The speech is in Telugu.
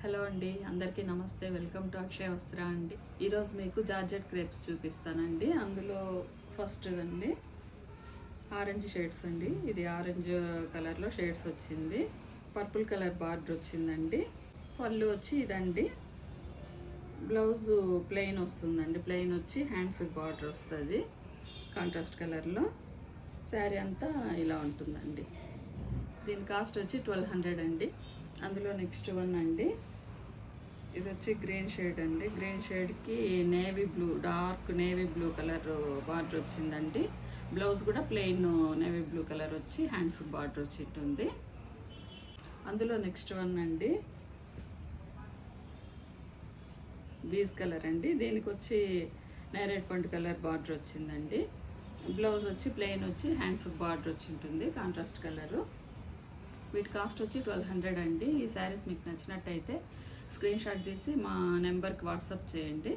హలో అండి, అందరికీ నమస్తే. వెల్కమ్ టు అక్షయ వస్త్ర అండి. ఈరోజు మీకు జార్జెట్ క్రేప్స్ చూపిస్తానండి. అందులో ఫస్ట్ అండి ఆరెంజ్ షేడ్స్ అండి. ఇది ఆరెంజ్ కలర్లో షేడ్స్ వచ్చింది. పర్పుల్ కలర్ బార్డర్ వచ్చిందండి. పళ్ళు వచ్చి ఇదండి. బ్లౌజు ప్లెయిన్ వస్తుందండి. ప్లెయిన్ వచ్చి హ్యాండ్స్ బార్డర్ వస్తుంది కాంట్రాస్ట్ కలర్లో. శారీ అంతా ఇలా ఉంటుందండి. దీని కాస్ట్ వచ్చి 1200 అండి. అందులో నెక్స్ట్ వన్ అండి, ఇది వచ్చి గ్రీన్ షేడ్ అండి. గ్రీన్ షేడ్కి navy blue, dark navy blue colour border వచ్చిందండి. బ్లౌజ్ కూడా ప్లెయిన్ నేవీ బ్లూ కలర్ వచ్చి హ్యాండ్స్ బార్డర్ వచ్చి ఉంటుంది. అందులో నెక్స్ట్ వన్ అండి, బీజ్ కలర్ అండి. దీనికి వచ్చి నేరేడ్ పండు కలర్ బార్డర్ వచ్చిందండి. బ్లౌజ్ వచ్చి ప్లెయిన్ వచ్చి హ్యాండ్స్ బార్డర్ వచ్చి ఉంటుంది కాంట్రాస్ట్ కలరు. వీటి కాస్ట్ వచ్చి 1200 అండి. ఈ శారీస్ మీకు నచ్చినట్టయితే స్క్రీన్ షాట్ తీసి మా నెంబర్కి వాట్సాప్ చేయండి.